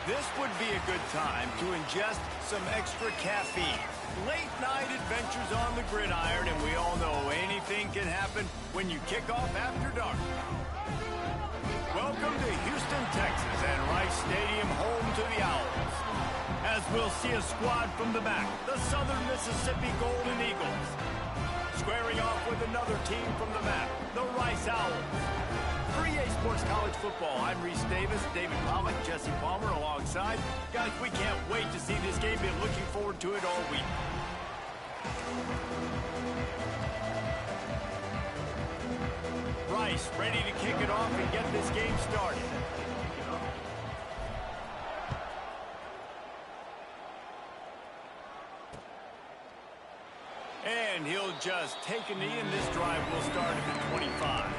This would be a good time to ingest some extra caffeine. Late night adventures on the gridiron, and we all know anything can happen when you kick off after dark. Welcome to Houston, Texas, and Rice Stadium, home to the Owls. As we'll see a squad from the back, the Southern Mississippi Golden Eagles. Squaring off with another team from the map, the Rice Owls. For EA Sports College Football, I'm Reese Davis, David Pollock, Jesse Palmer alongside. Guys, we can't wait to see this game. Been looking forward to it all week. Rice ready to kick it off and get this game started. And he'll just take a knee, and this drive will start at the 25.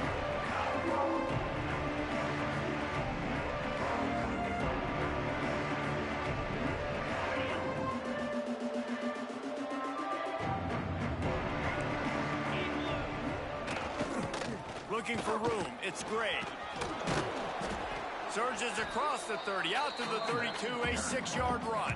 Looking for room. It's Gray. Surges across the 30, out to the 32, a 6-yard run.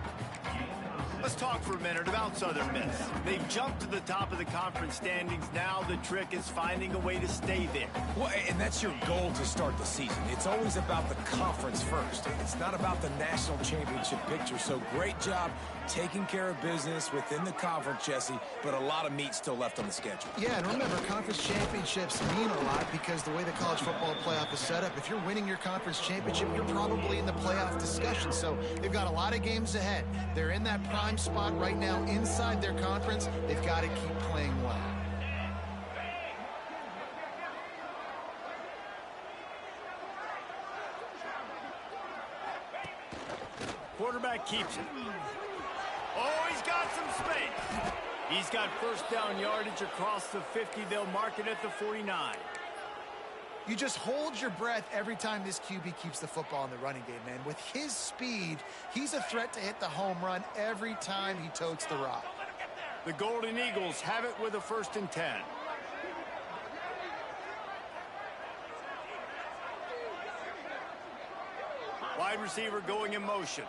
Let's talk for a minute about Southern Miss. They've jumped to the top of the conference standings. Now the trick is finding a way to stay there. Well, and that's your goal to start the season. It's always about the conference first. It's not about the national championship picture. So great job taking care of business within the conference, Jesse, but a lot of meat still left on the schedule. Yeah, and remember, conference championships mean a lot because the way the college football playoff is set up, if you're winning your conference championship, you're probably in the playoff discussion. So they've got a lot of games ahead. They're in that prime spot right now inside their conference. They've got to keep playing well. Quarterback keeps it. Oh, he's got some space. He's got first down yardage across the 50. They'll mark it at the 49. You just hold your breath every time this QB keeps the football in the running game, man. With his speed, he's a threat to hit the home run every time he totes the rock. The Golden Eagles have it with a 1st and 10. Wide receiver going in motion.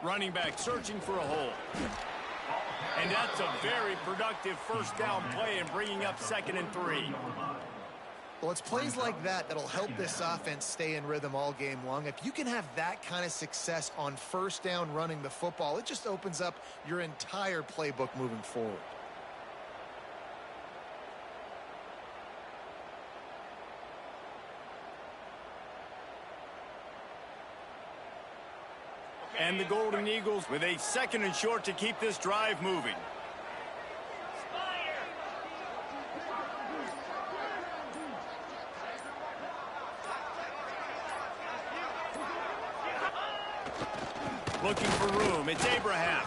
Running back searching for a hole. And that's a very productive first down play and bringing up 2nd and 3. Well, it's plays like that that'll help this offense stay in rhythm all game long. If you can have that kind of success on first down running the football, it just opens up your entire playbook moving forward. And the Golden Eagles with a 2nd and short to keep this drive moving. Looking for room. It's Abraham.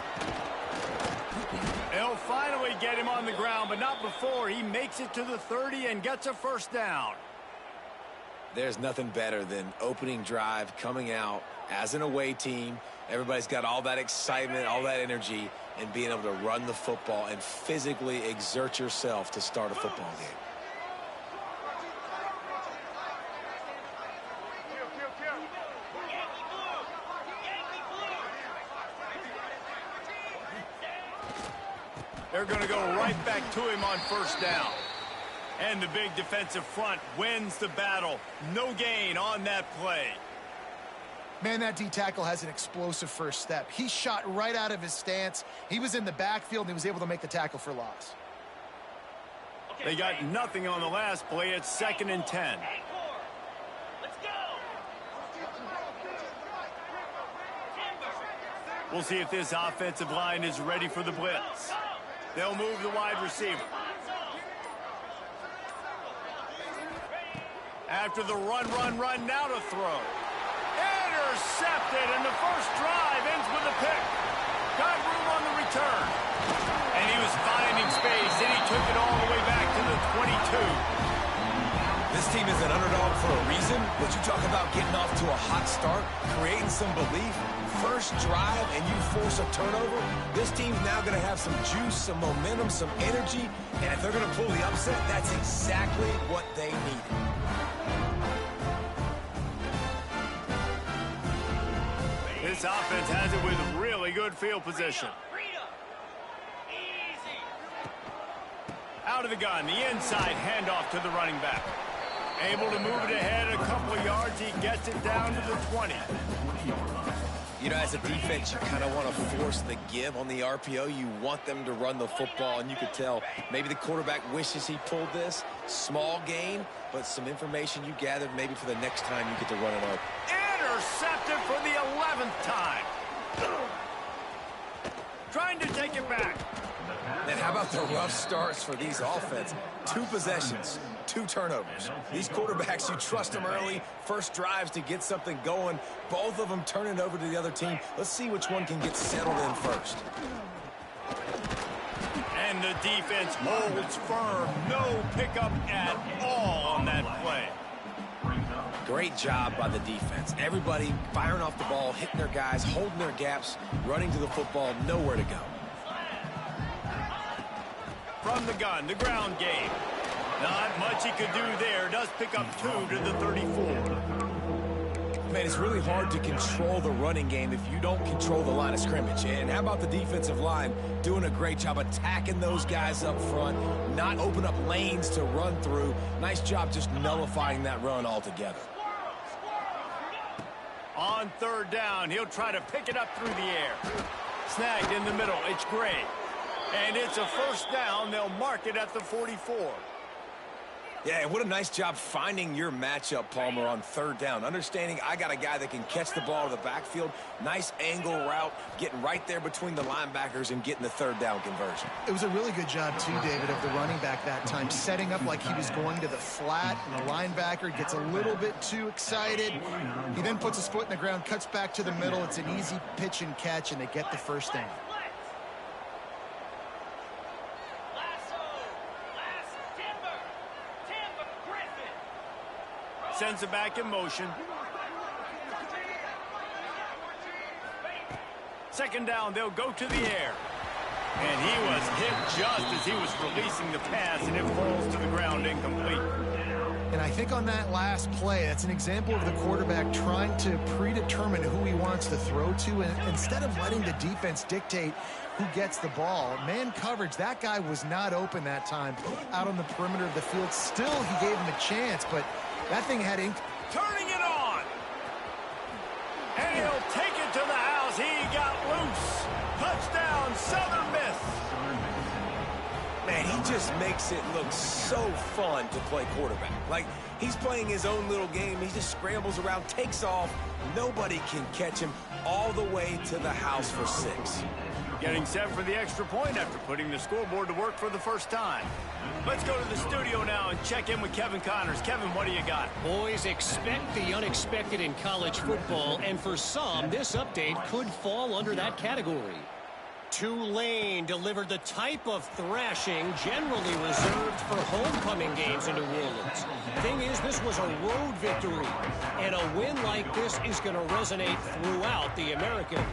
They'll finally get him on the ground, but not before he makes it to the 30 and gets a first down. There's nothing better than opening drive, coming out as an away team. Everybody's got all that excitement, all that energy, and being able to run the football and physically exert yourself to start a football game. They're going to go right back to him on first down. And the big defensive front wins the battle. No gain on that play. Man, that D-tackle has an explosive first step. He shot right out of his stance. He was in the backfield, and he was able to make the tackle for loss. They got nothing on the last play. It's 2nd and 10. We'll see if this offensive line is ready for the blitz. They'll move the wide receiver. After the run, now to throw. Intercepted, and the first drive ends with a pick. Got room on the return. And he was finding space, and he took it all the way back to the 22. This team is an underdog for a reason, but you talk about getting off to a hot start, creating some belief. First drive and you force a turnover, this team's now going to have some juice, some momentum, some energy, and if they're going to pull the upset, that's exactly what they need. This offense has it with really good field position. Out of the gun, the inside handoff to the running back. Able to move it ahead a couple of yards. He gets it down to the 20. You know, as a defense, you kind of want to force the give on the RPO. You want them to run the football, and you could tell maybe the quarterback wishes he pulled this. Small gain, but some information you gathered maybe for the next time you get to run it up. Intercepted for the 11th time. Trying to take it back. And how about the rough starts for these offense? 2 possessions, 2 turnovers. These quarterbacks, you trust them early, first drives to get something going. Both of them turn it over to the other team. Let's see which one can get settled in first. And the defense holds firm. No pickup at all on that play. Great job by the defense. Everybody firing off the ball, hitting their guys, holding their gaps, running to the football, nowhere to go. From the gun, the ground game. Not much he could do there. Does pick up 2 to the 34. Man, it's really hard to control the running game if you don't control the line of scrimmage. And how about the defensive line doing a great job attacking those guys up front, not open up lanes to run through. Nice job just nullifying that run altogether. On 3rd down, he'll try to pick it up through the air. Snagged in the middle, it's Gray. And it's a 1st down. They'll mark it at the 44. Yeah, and what a nice job finding your matchup, Palmer, on 3rd down. Understanding I got a guy that can catch the ball to the backfield. Nice angle route, getting right there between the linebackers and getting the 3rd down conversion. It was a really good job, too, David, of the running back that time, setting up like he was going to the flat, and the linebacker gets a little bit too excited. He then puts his foot in the ground, cuts back to the middle. It's an easy pitch and catch, and they get the 1st down. Sends it back in motion. 2nd down, they'll go to the air. And he was hit just as he was releasing the pass, and it falls to the ground incomplete. And I think on that last play, that's an example of the quarterback trying to predetermine who he wants to throw to, and instead of letting the defense dictate who gets the ball. Man coverage, that guy was not open that time out on the perimeter of the field. Still, he gave him a chance, but that thing had ink. Turning it on. And he'll take it to the house. He got loose. Touchdown, Southern Miss. Man, he just makes it look so fun to play quarterback. Like, he's playing his own little game. He just scrambles around, takes off. Nobody can catch him all the way to the house for 6. Getting set for the extra point after putting the scoreboard to work for the 1st time. Let's go to the studio now and check in with Kevin Connors. Kevin, what do you got? Boys, expect the unexpected in college football, and for some, this update could fall under that category. Tulane delivered the type of thrashing generally reserved for homecoming games in New Orleans. Thing is, this was a road victory, and a win like this is going to resonate throughout the American.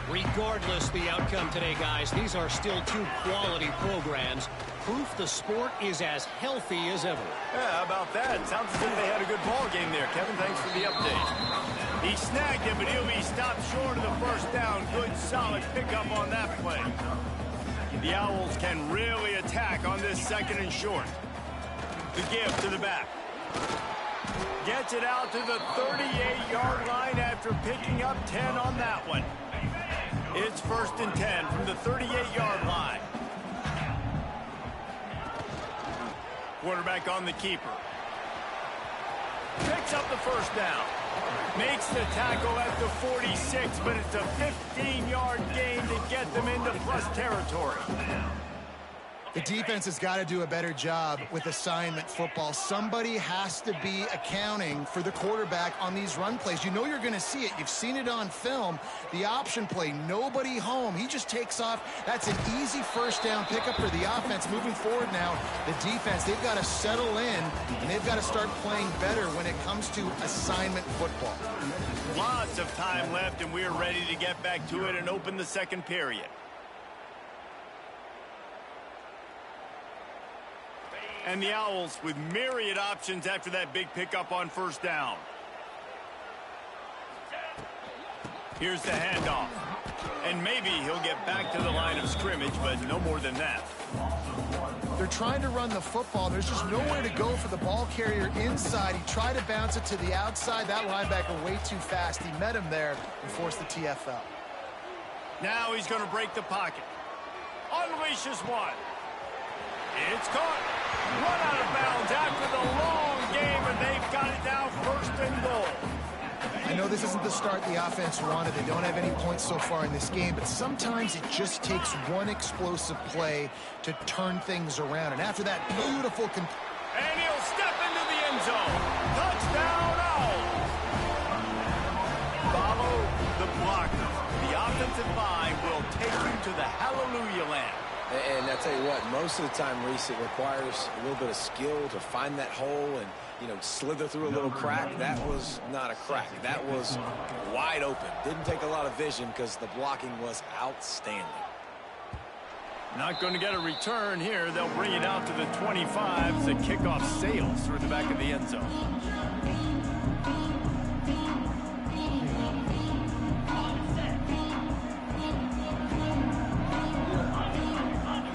Regardless the outcome today, guys, these are still 2 quality programs. Proof the sport is as healthy as ever. Yeah, how about that? Sounds as if they had a good ball game there. Kevin, thanks for the update. He snagged him, but he'll be stopped short of the 1st down. Good, solid pickup on that play. The Owls can really attack on this 2nd and short. The give to the back. Gets it out to the 38-yard line after picking up 10 on that one. It's 1st and 10 from the 38-yard line. Quarterback on the keeper. Picks up the 1st down. Makes the tackle at the 46, but it's a 15-yard gain to get them into plus territory. The defense has got to do a better job with assignment football. Somebody has to be accounting for the quarterback on these run plays. You know you're going to see it. You've seen it on film. The option play, nobody home. He just takes off. That's an easy 1st down pickup for the offense. Moving forward now, the defense, they've got to settle in, and they've got to start playing better when it comes to assignment football. Lots of time left, and we're ready to get back to it and open the 2nd period. And the Owls with myriad options after that big pickup on 1st down. Here's the handoff. And maybe he'll get back to the line of scrimmage, but no more than that. They're trying to run the football. There's just nowhere to go for the ball carrier inside. He tried to bounce it to the outside. That linebacker way too fast. He met him there and forced the TFL. Now he's going to break the pocket. Unleashes one. It's caught. Run out of bounds after the long game, and they've got it now 1st and goal. I know this isn't the start the offense wanted. They don't have any points so far in this game, but sometimes it just takes one explosive play to turn things around. And after that beautiful... And he'll step into the end zone. Touchdown, Owls. Follow the blocker. The offensive line will take you to the hallelujah land. And I tell you what, most of the time, Reese, it requires a little bit of skill to find that hole and, you know, slither through a little crack. That was not a crack. That was wide open. Didn't take a lot of vision because the blocking was outstanding. Not going to get a return here. They'll bring it out to the 25. The kickoff sails through the back of the end zone.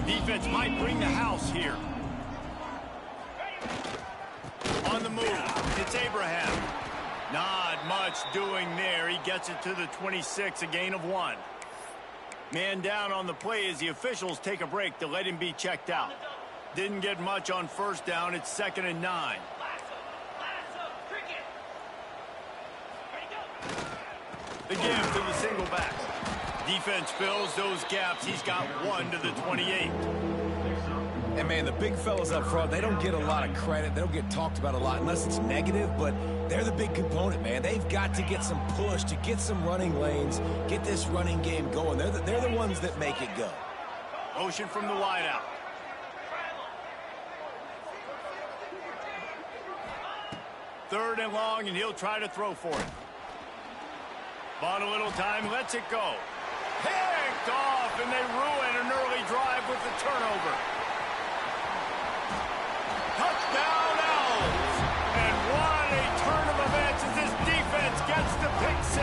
Defense might bring the house here. On the move, it's Abraham. Not much doing there. He gets it to the 26, a gain of 1. Man down on the play as the officials take a break to let him be checked out. Didn't get much on 1st down. It's 2nd and 9. The give to the single back. Defense fills those gaps. He's got 1 to the 28. And, man, the big fellas up front, they don't get a lot of credit. They don't get talked about a lot unless it's negative, but they're the big component, man. They've got to get some push to get some running lanes, get this running game going. They're the ones that make it go. Motion from the wideout. Third and long, and he'll try to throw for it. Bought a little time, lets it go. Picked off, and they ruin an early drive with the turnover. Touchdown, Owls. And what a turn of events as this defense gets the pick 6.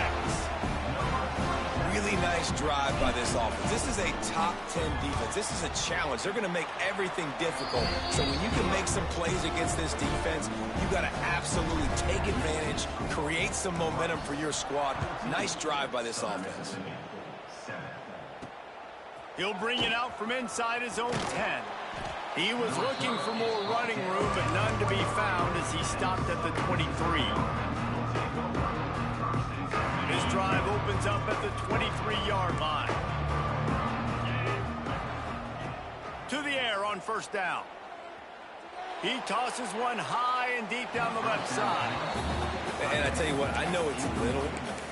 Really nice drive by this offense. This is a top 10 defense. This is a challenge. They're going to make everything difficult. So when you can make some plays against this defense, you got to absolutely take advantage, create some momentum for your squad. Nice drive by this offense. He'll bring it out from inside his own 10. He was looking for more running room, but none to be found as he stopped at the 23. His drive opens up at the 23-yard line. To the air on 1st down. He tosses one high and deep down the left side. And I tell you what, I know it's little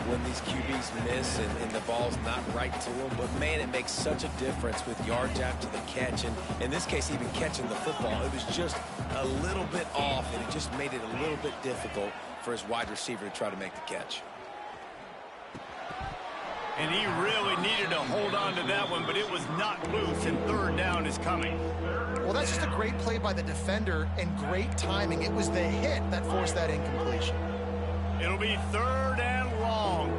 when these QBs miss and the ball's not right to them, but, man, it makes such a difference with yards after the catch. And in this case, even catching the football, it was just a little bit off, and it just made it a little bit difficult for his wide receiver to try to make the catch. And he really needed to hold on to that one, but it was not loose, and 3rd down is coming. Well, that's just a great play by the defender and great timing. It was the hit that forced that incompletion. It'll be 3rd and long.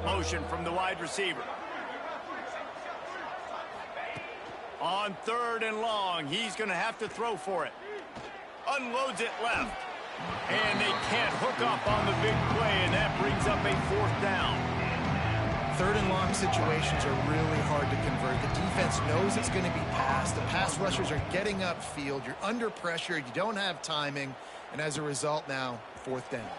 Motion from the wide receiver. On 3rd and long, he's going to have to throw for it. Unloads it left. And they can't hook up on the big play, and that brings up a 4th down. 3rd and long situations are really hard to convert. The defense knows it's going to be passed. The pass rushers are getting upfield. You're under pressure. You don't have timing. And as a result now, 4th down.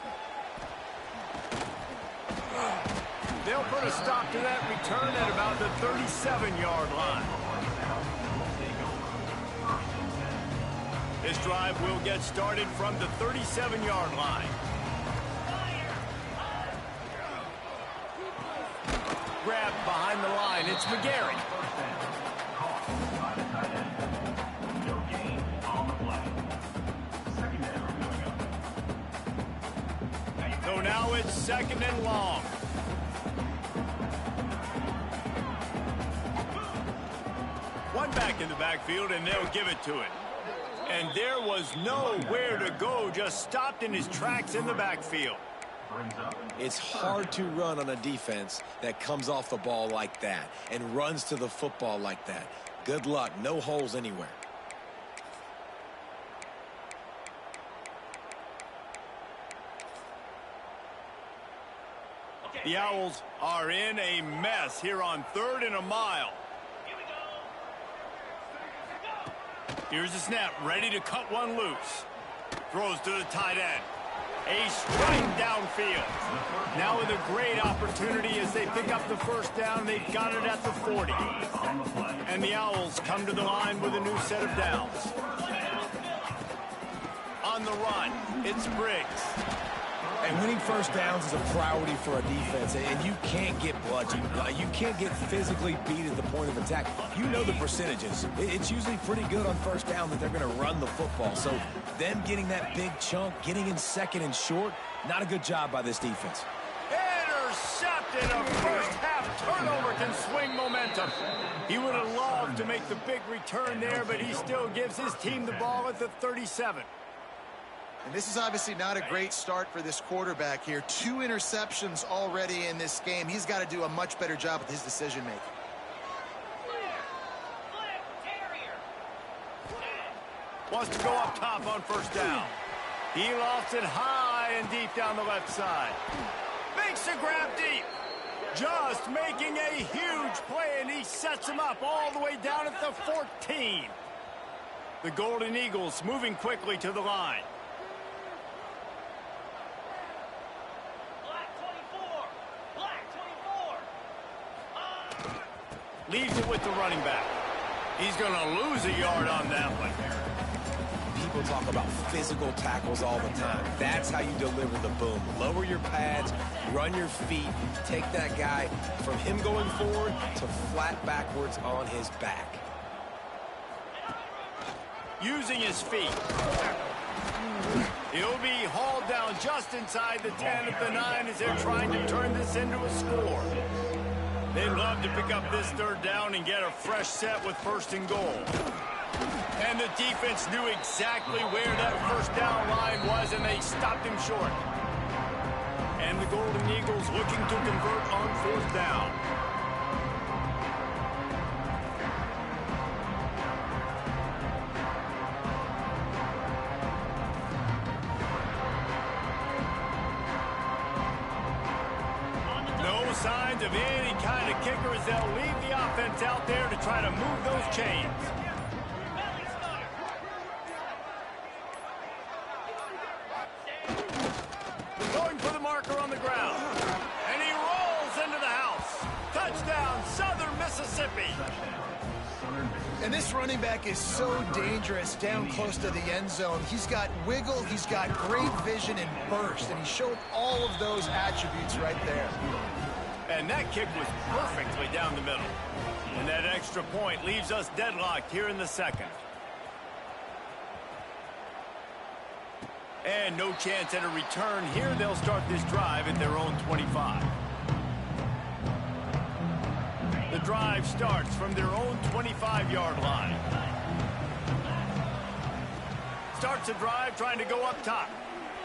They'll put a stop to that return at about the 37-yard line. This drive will get started from the 37-yard line. Grabbed behind the line. It's McGarry. So now it's 2nd and long. One back in the backfield, and they'll give it to it. And there was nowhere to go, just stopped in his tracks in the backfield. It's hard to run on a defense that comes off the ball like that and runs to the football like that. Good luck. No holes anywhere. The Owls are in a mess here on 3rd and a mile. Here's the snap, ready to cut one loose. Throws to the tight end. A strike downfield. Now with a great opportunity as they pick up the first down. They've got it at the 40. And the Owls come to the line with a new set of downs. On the run, it's Briggs. And winning first downs is a priority for a defense, and you can't get bludgeoned. You can't get physically beat at the point of attack. You know the percentages. It's usually pretty good on first down that they're going to run the football. So them getting that big chunk, getting in second and short, not a good job by this defense. Intercepted. A first-half turnover can swing momentum. He would have loved to make the big return there, but he still gives his team the ball at the 37. And this is obviously not a great start for this quarterback here. 2 interceptions already in this game. He's got to do a much better job with his decision-making. Wants to go up top on first down. He lofts it high and deep down the left side. Makes a grab deep. Just making a huge play, and he sets him up all the way down at the 14. The Golden Eagles moving quickly to the line. Leaves it with the running back. He's going to lose a yard on that one. People talk about physical tackles all the time. That's how you deliver the boom. Lower your pads, run your feet, take that guy from him going forward to flat backwards on his back. Using his feet. He'll be hauled down just inside the 10 of the 9 as they're trying to turn this into a score. They'd love to pick up this 3rd down and get a fresh set with 1st and goal. And the defense knew exactly where that first down line was, and they stopped him short. And the Golden Eagles looking to convert on 4th down. Signs of any kind of kicker as they'll leave the offense out there to try to move those chains. Going for the marker on the ground. And he rolls into the house. Touchdown, Southern Mississippi. And this running back is so dangerous down close to the end zone. He's got wiggle, he's got great vision and burst, and he showed all of those attributes right there. And that kick was perfectly down the middle. And that extra point leaves us deadlocked here in the 2nd. And no chance at a return here. They'll start this drive at their own 25. The drive starts from their own 25-yard line. Starts a drive trying to go up top.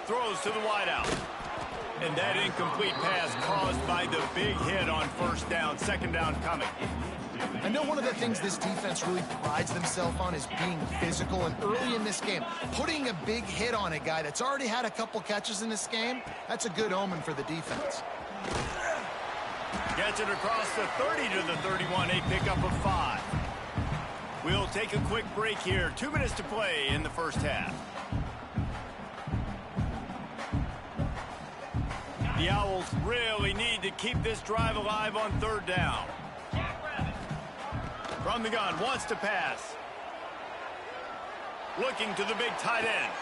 Throws to the wideout. And that incomplete pass caused by the big hit on first down. 2nd down coming. I know one of the things this defense really prides themselves on is being physical, and early in this game, putting a big hit on a guy that's already had a couple catches in this game, that's a good omen for the defense. Gets it across the 30 to the 31, a pickup of 5. We'll take a quick break here. 2 minutes to play in the first half. The Owls really need to keep this drive alive on 3rd down. From the gun, wants to pass. Looking to the big tight end.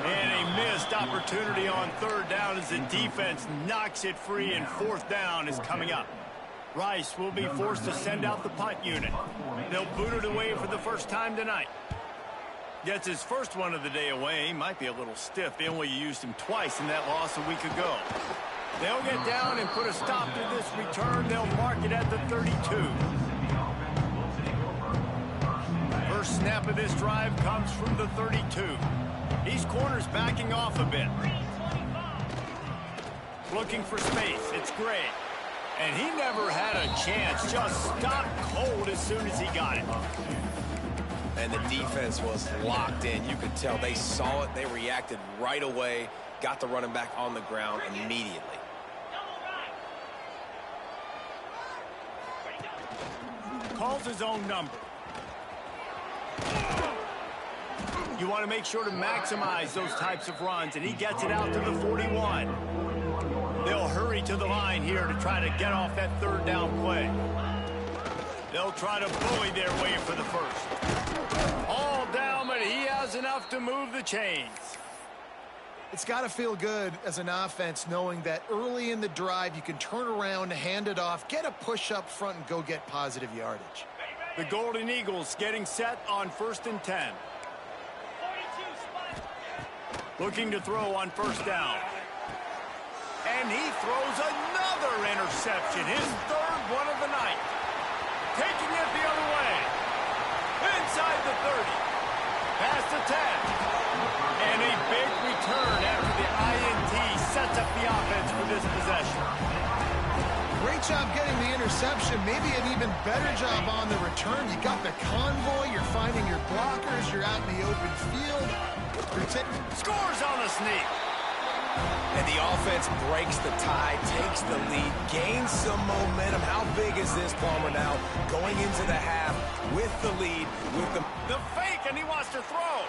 And a missed opportunity on 3rd down as the defense knocks it free, and 4th down is coming up. Rice will be forced to send out the punt unit. They'll boot it away for the first time tonight. Gets his first one of the day away. He might be a little stiff. They only used him twice in that loss a week ago. They'll get down and put a stop to this return. They'll mark it at the 32. First snap of this drive comes from the 32. These corners backing off a bit. Looking for space. It's Gray. And he never had a chance. Just stopped cold as soon as he got it. And the defense was locked in. You could tell they saw it. They reacted right away. Got the running back on the ground immediately. Calls his own number. You want to make sure to maximize those types of runs, and he gets it out to the 41. They'll hurry to the line here to try to get off that third down play. They'll try to bully their way for the first. All down, but he has enough to move the chains. It's got to feel good as an offense knowing that early in the drive you can turn around, hand it off, get a push up front, and go get positive yardage. The Golden Eagles getting set on 1st and 10. Looking to throw on first down. And he throws another interception, his third one of the night. Taking it the other way. Inside the 30. Past the 10. And a big return after the INT sets up the offense for this possession. Great job getting the interception. Maybe an even better job on the return. You got the convoy. You're finding your blockers. You're out in the open field. Scores on a sneak. And the offense breaks the tie, takes the lead, gains some momentum. How big is this, Palmer, now going into the half with the lead, with the fake, and he wants to throw.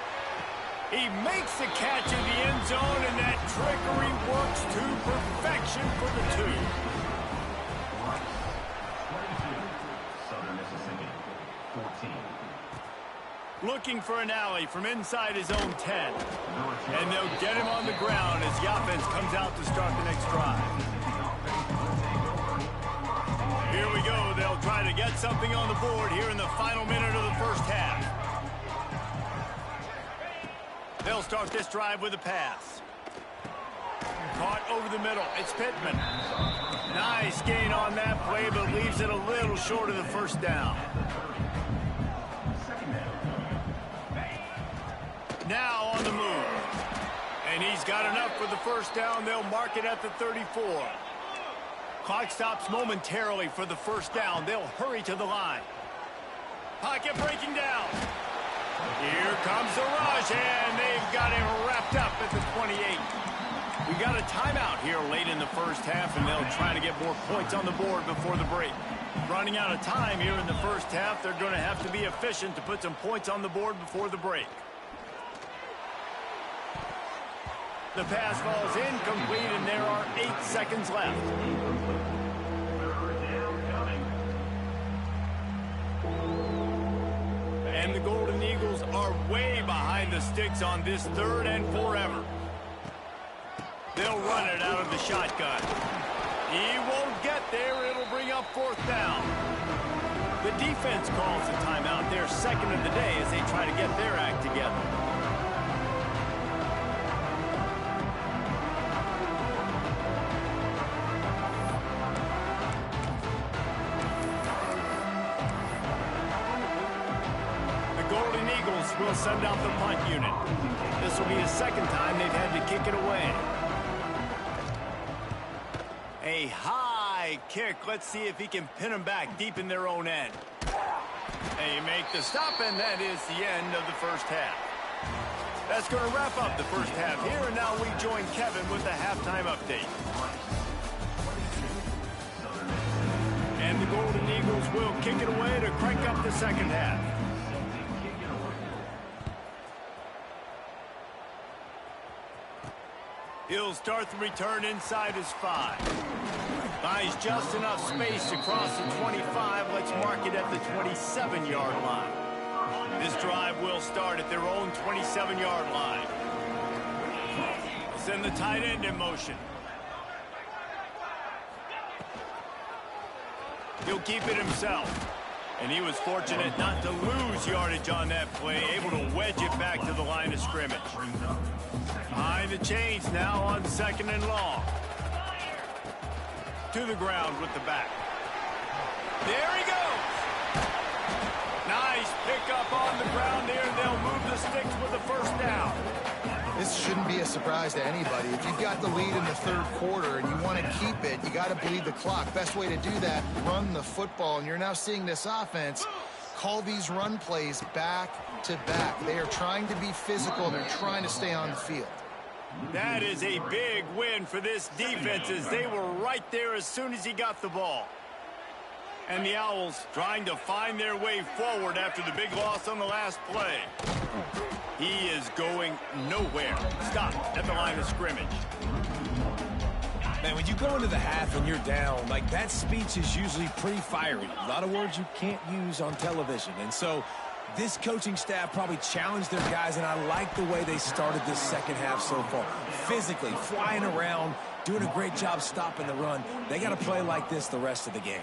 He makes the catch in the end zone, and that trickery works to perfection for the two. Looking for an alley from inside his own 10. And they'll get him on the ground as the offense comes out to start the next drive. Here we go. They'll try to get something on the board here in the final minute of the first half. They'll start this drive with a pass. Caught over the middle. It's Pittman. Nice gain on that play, but leaves it a little short of the first down. Now on the move. And he's got enough for the first down. They'll mark it at the 34. Clock stops momentarily for the first down. They'll hurry to the line. Pocket breaking down. Here comes the rush, and they've got him wrapped up at the 28. We got a timeout here late in the first half, and they'll try to get more points on the board before the break. Running out of time here in the first half, they're going to have to be efficient to put some points on the board before the break. The pass falls incomplete, and there are 8 seconds left. And the Golden Eagles are way behind the sticks on this 3rd and forever. They'll run it out of the shotgun. He won't get there. It'll bring up 4th down. The defense calls a timeout, their second of the day, as they try to get their act together. Will send out the punt unit. This will be the second time they've had to kick it away. A high kick. Let's see if he can pin them back deep in their own end. They make the stop, and that is the end of the first half. That's going to wrap up the first half here, and now we join Kevin with the halftime update. And the Golden Eagles will kick it away to crank up the second half. He'll start the return inside his 5. Buys just enough space to cross the 25. Let's mark it at the 27-yard line. This drive will start at their own 27-yard line. We'll send the tight end in motion. He'll keep it himself. And he was fortunate not to lose yardage on that play, able to wedge it back to the line of scrimmage. Behind the chains now on 2nd and long. To the ground with the back. There he goes. Nice pickup on the ground there, and they'll move the sticks with the first down. This shouldn't be a surprise to anybody. If you've got the lead in the third quarter and you want to keep it, you got to bleed the clock. Best way to do that, run the football. And you're now seeing this offense call these run plays back to back. They are trying to be physical, and they're trying to stay on the field. That is a big win for this defense, as they were right there as soon as he got the ball. And the Owls trying to find their way forward after the big loss on the last play. He is going nowhere. Stop at the line of scrimmage. Man, when you go into the half and you're down, like, that speech is usually pretty fiery. A lot of words you can't use on television. And so this coaching staff probably challenged their guys, and I like the way they started this second half so far. Physically, flying around, doing a great job stopping the run. They got to play like this the rest of the game.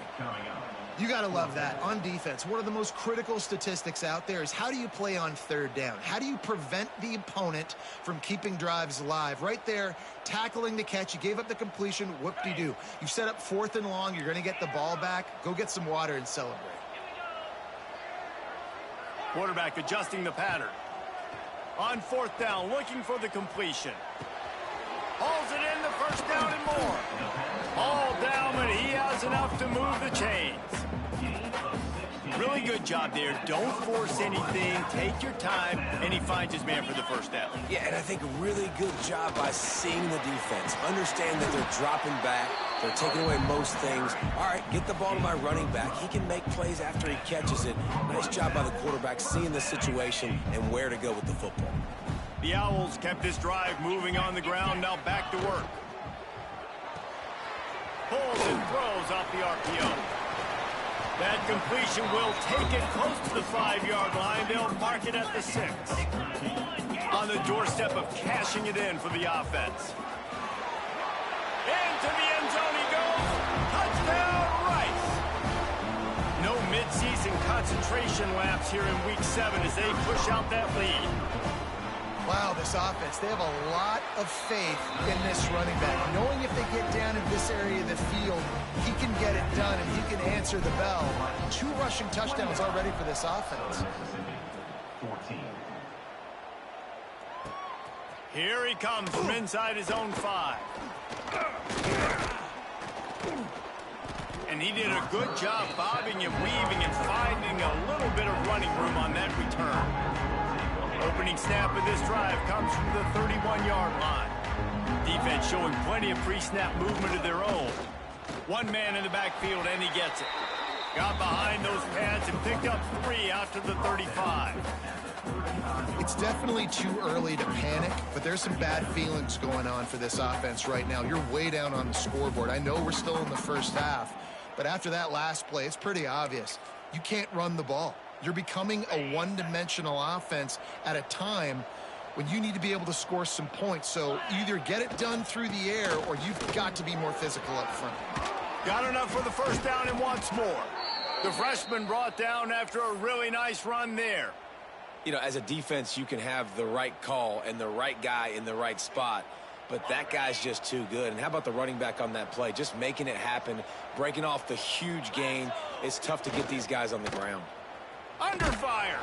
You got to love that. On defense, one of the most critical statistics out there is how do you play on third down? How do you prevent the opponent from keeping drives alive? Right there, tackling the catch. You gave up the completion. Whoop-de-doo. You set up 4th and long. You're going to get the ball back. Go get some water and celebrate. Quarterback adjusting the pattern. On 4th down, looking for the completion. Hauls it in, the first down and more. All down, but he has enough to move the chains. Really good job there. Don't force anything. Take your time, and he finds his man for the first down. Yeah, and I think a really good job by seeing the defense. Understand that they're dropping back. They're taking away most things. All right, get the ball to my running back. He can make plays after he catches it. Nice job by the quarterback seeing the situation and where to go with the football. The Owls kept this drive moving on the ground. Now back to work. Pulls and throws off the RPO. That completion will take it close to the 5-yard line. They'll mark it at the 6. On the doorstep of cashing it in for the offense. Into the end zone he goes. Touchdown, Rice. No midseason concentration lapse here in Week 7 as they push out that lead. Wow, this offense, they have a lot of faith in this running back. Knowing if they get down in this area of the field, he can get it done and he can answer the bell. 2 rushing touchdowns already for this offense. Here he comes from inside his own 5. And he did a good job bobbing and weaving and finding a little bit of running room on that return. Opening snap of this drive comes from the 31-yard line. Defense showing plenty of pre-snap movement of their own. One man in the backfield, and he gets it. Got behind those pads and picked up 3 out to the 35. It's definitely too early to panic, but there's some bad feelings going on for this offense right now. You're way down on the scoreboard. I know we're still in the first half, but after that last play, it's pretty obvious. You can't run the ball. You're becoming a one-dimensional offense at a time when you need to be able to score some points. So either get it done through the air or you've got to be more physical up front. Got enough for the first down and wants more. The freshman brought down after a really nice run there. You know, as a defense, you can have the right call and the right guy in the right spot, but that guy's just too good. And how about the running back on that play? Just making it happen, breaking off the huge gain. It's tough to get these guys on the ground. Under fire.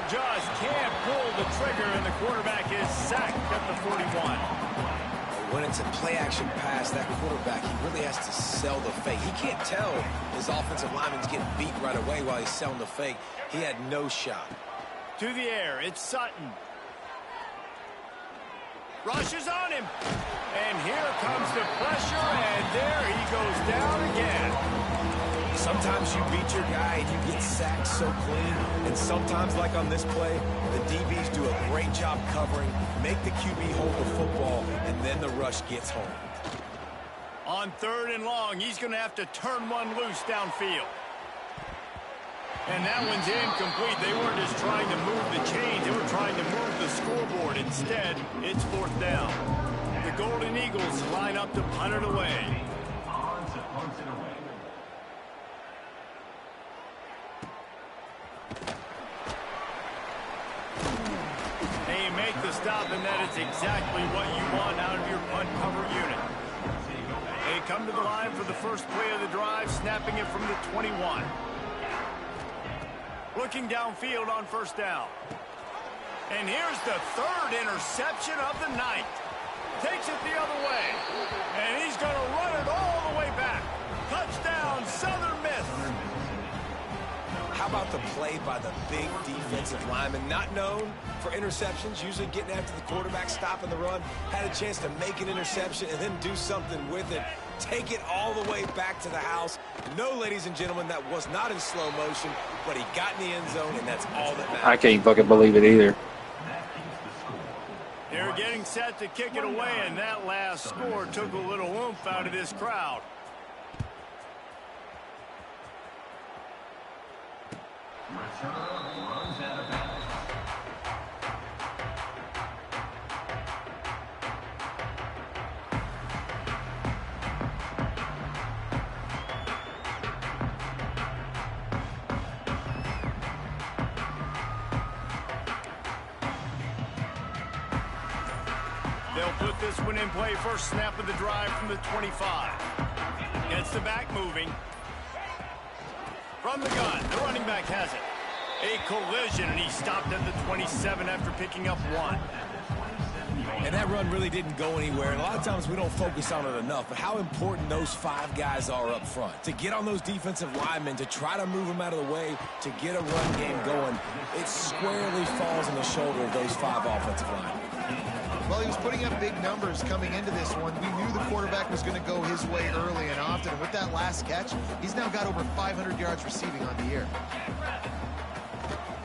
Just can't pull the trigger, and the quarterback is sacked at the 41. When it's a play-action pass, that quarterback, he really has to sell the fake. He can't tell his offensive lineman's getting beat right away while he's selling the fake. He had no shot. To the air, it's Sutton. Rushes on him. And here comes the pressure, and there he goes down again. Sometimes you beat your guy and you get sacked so clean, and sometimes, like on this play, the DBs do a great job covering, make the QB hold the football, and then the rush gets home. On 3rd and long, he's going to have to turn one loose downfield. And that one's incomplete. They weren't just trying to move the chains, they were trying to move the scoreboard. Instead, it's 4th down. The Golden Eagles line up to punt it away. They make the stop, and that is exactly what you want out of your punt cover unit. They come to the line for the first play of the drive, snapping it from the 21. Looking downfield on 1st down. And here's the third interception of the night. Takes it the other way. And he's going to run it all the way back. Touchdown, Southern Miss. How about the play by the big defensive lineman? Not known for interceptions, usually getting after the quarterback, stopping the run. Had a chance to make an interception and then do something with it. Take it all the way back to the house. No, ladies and gentlemen, that was not in slow motion, but he got in the end zone, and that's all that matters. I can't fucking believe it either. They're getting set to kick it away, and that last score took a little oomph out of this crowd. They'll put this one in play. First snap of the drive from the 25. Gets the back moving. From the gun, the running back has it. A collision, and he stopped at the 27 after picking up 1. And that run really didn't go anywhere. And a lot of times we don't focus on it enough, but how important those 5 guys are up front. To get on those defensive linemen, to try to move them out of the way, to get a run game going, it squarely falls on the shoulder of those 5 offensive linemen. Well, he was putting up big numbers coming into this one. We knew the quarterback was going to go his way early and often. And with that last catch, he's now got over 500 yards receiving on the year.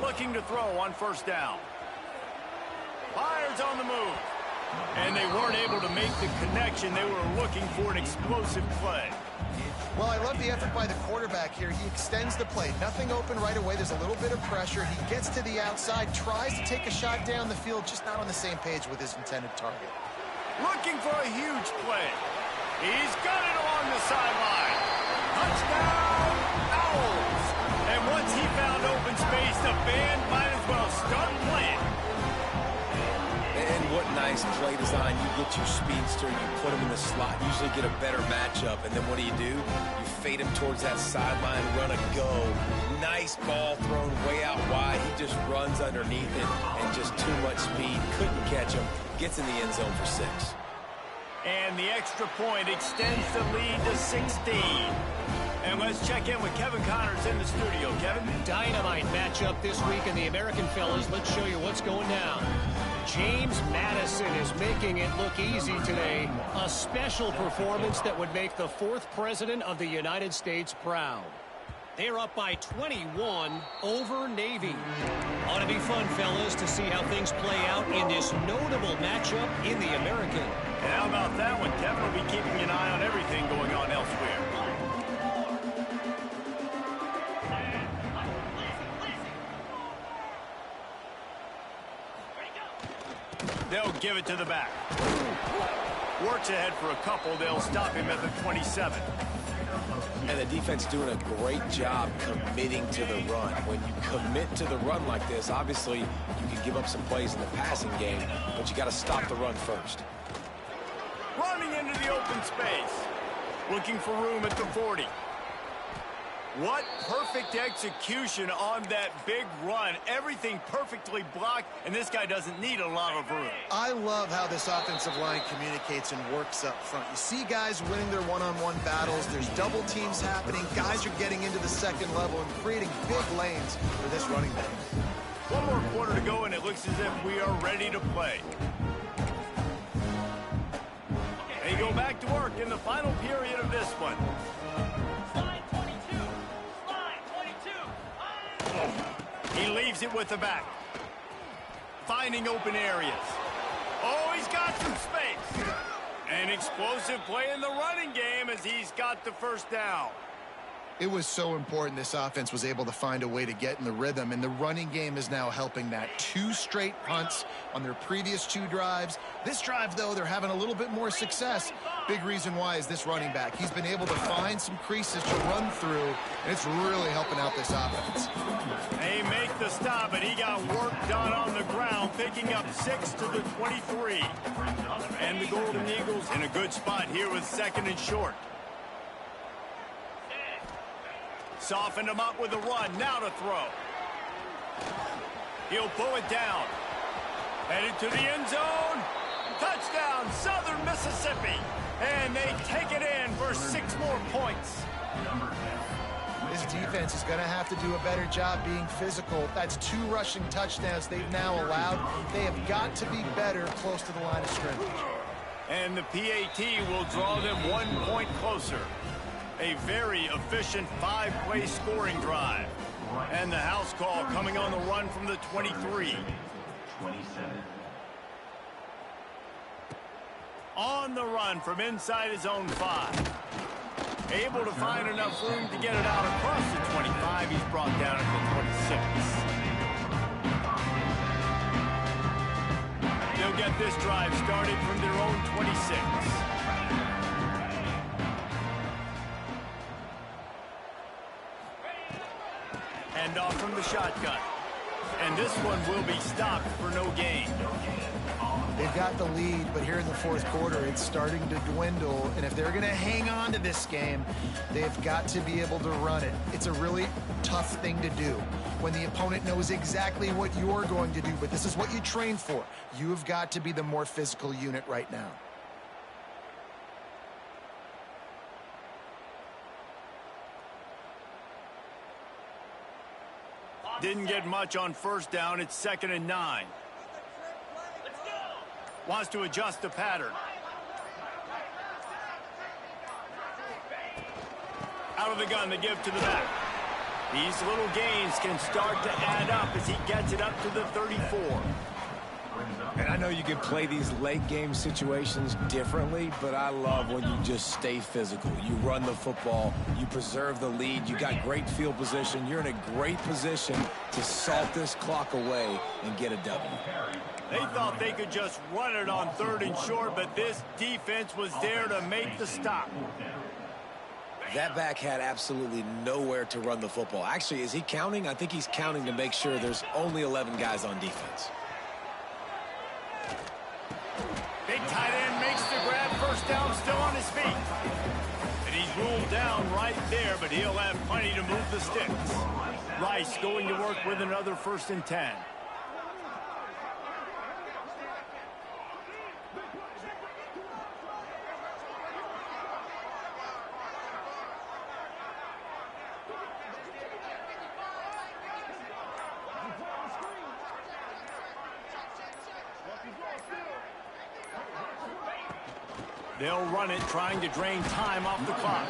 Looking to throw on first down. Fires on the move. And they weren't able to make the connection. They were looking for an explosive play. Well, I love the effort by the quarterback here. He extends the play. Nothing open right away. There's a little bit of pressure. He gets to the outside, tries to take a shot down the field, just not on the same page with his intended target. Looking for a huge play. He's got it along the sideline. Touchdown, Owls. And once he found open space, the band might as well start playing. And what nice play design. You get your speedster, you put him in the slot, usually get a better matchup, and then what do? You fade him towards that sideline, run a go. Nice ball thrown way out wide. He just runs underneath it, and just too much speed. Couldn't catch him. Gets in the end zone for 6. And the extra point extends the lead to 16. And let's check in with Kevin Connors in the studio. Kevin? Dynamite matchup this week in the American, fellas. Let's show you what's going down. James Madison is making it look easy today. A special performance that would make the 4th president of the United States proud. They're up by 21 over Navy. Ought to be fun, fellas, to see how things play out in this notable matchup in the American. And how about that one? Kevin will be keeping an eye on everything going on elsewhere. They'll give it to the back. Works ahead for a couple. They'll stop him at the 27. And the defense doing a great job committing to the run. When you commit to the run like this, obviously you can give up some plays in the passing game, but you got to stop the run first. Running into the open space. Looking for room at the 40. What perfect execution on that big run. Everything perfectly blocked, and this guy doesn't need a lot of room. I love how this offensive line communicates and works up front. You see guys winning their one-on-one battles. There's double teams happening. Guys are getting into the second level and creating big lanes for this running back. One more quarter to go, and it looks as if we are ready to play. They go back to work in the final period of this one. He leaves it with the back. Finding open areas. Oh, he's got some space. An explosive play in the running game as he's got the first down. It was so important this offense was able to find a way to get in the rhythm, and the running game is now helping that. 2 straight punts on their previous 2 drives. This drive, though, they're having a little bit more success. Big reason why is this running back. He's been able to find some creases to run through, and it's really helping out this offense. They make the stop, and he got work done on the ground, picking up 6 to the 23. And the Golden Eagles in a good spot here with 2nd and short. Softened him up with a run. Now to throw. He'll pull it down. Headed to the end zone. Touchdown, Southern Mississippi. And they take it in for 6 more points. This defense is going to have to do a better job being physical. That's 2 rushing touchdowns they've now allowed. They have got to be better close to the line of scrimmage. And the PAT will draw them 1 point closer. A very efficient 5-play scoring drive. And the house call coming on the run from the 23. On the run from inside his own 5. Able to find enough room to get it out across the 25. He's brought down at the 26. They'll get this drive started from their own 26. And off from the shotgun. And this one will be stopped for no gain. They've got the lead, but here in the 4th quarter, it's starting to dwindle. And if they're going to hang on to this game, they've got to be able to run it. It's a really tough thing to do when the opponent knows exactly what you're going to do, but this is what you train for. You have got to be the more physical unit right now. Didn't get much on 1st down. It's 2nd and 9. Wants to adjust the pattern. Out of the gun, the give to the back. These little gains can start to add up as he gets it up to the 34. And I know you can play these late game situations differently, but I love when you just stay physical. You run the football, you preserve the lead, you got great field position, you're in a great position to salt this clock away and get a W. They thought they could just run it on 3rd and short, but this defense was there to make the stop. That back had absolutely nowhere to run the football. Actually, is he counting? I think he's counting to make sure there's only 11 guys on defense. Big tight end makes the grab. 1st down, still on his feet. And he's ruled down right there, but he'll have plenty to move the sticks. Rice going to work with another 1st and 10. They'll run it, trying to drain time off the clock.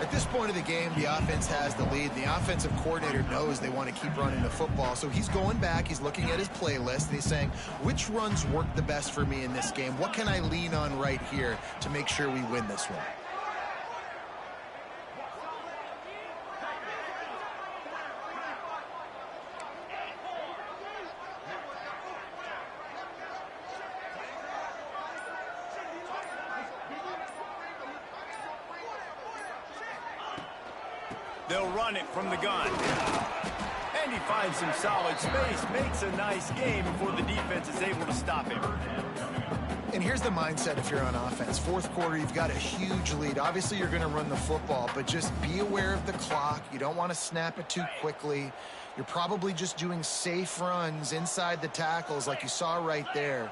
At this point of the game, the offense has the lead. The offensive coordinator knows they want to keep running the football. So he's going back, he's looking at his playlist, and he's saying, which runs work the best for me in this game? What can I lean on right here to make sure we win this one? They'll run it from the gun. And he finds some solid space, makes a nice game before the defense is able to stop him. And here's the mindset if you're on offense. 4th quarter, you've got a huge lead. Obviously, you're going to run the football, but just be aware of the clock. You don't want to snap it too quickly. You're probably just doing safe runs inside the tackles like you saw right there.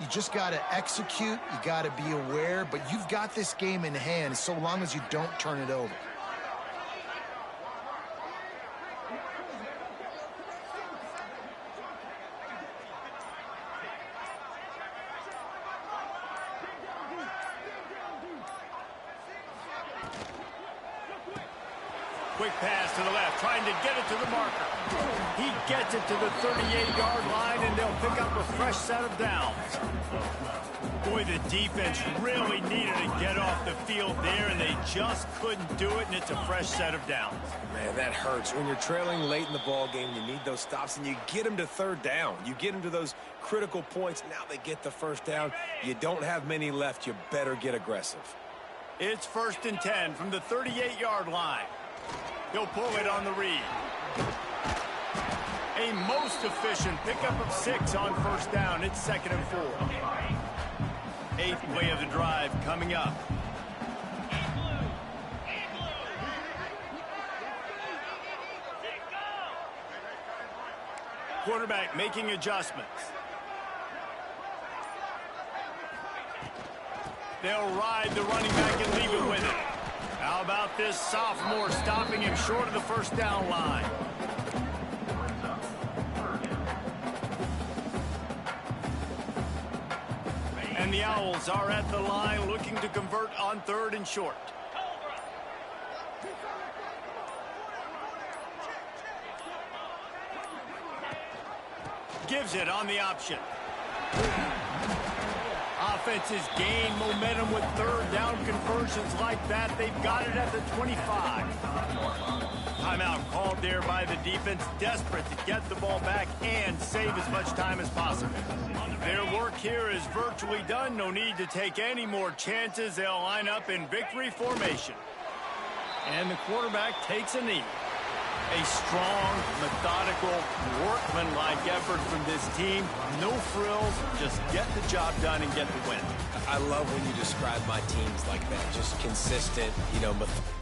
You just got to execute. You got to be aware, but you've got this game in hand so long as you don't turn it over. Quick pass to the left, trying to get it to the marker. He gets it to the 38-yard line, and they'll pick up a fresh set of downs. Boy, the defense really needed to get off the field there, and they just couldn't do it, and it's a fresh set of downs. Man, that hurts. When you're trailing late in the ball game, you need those stops, and you get them to 3rd down. You get them to those critical points. Now they get the 1st down. You don't have many left. You better get aggressive. It's 1st and 10 from the 38-yard line. He'll pull it on the read. A most efficient pickup of 6 on 1st down. It's 2nd and 4. 8th play of the drive coming up. Quarterback making adjustments. They'll ride the running back and leave it with him. How about this sophomore stopping him short of the first down line? And the Owls are at the line looking to convert on 3rd and short. Gives it on the option. Offenses gain momentum with 3rd down conversions like that. They've got it at the 25. Timeout called there by the defense, desperate to get the ball back and save as much time as possible. Their work here is virtually done. No need to take any more chances. They'll line up in victory formation. And the quarterback takes a knee. A strong, methodical, workmanlike effort from this team. No frills, just get the job done and get the win. I love when you describe my teams like that. Just consistent, methodical.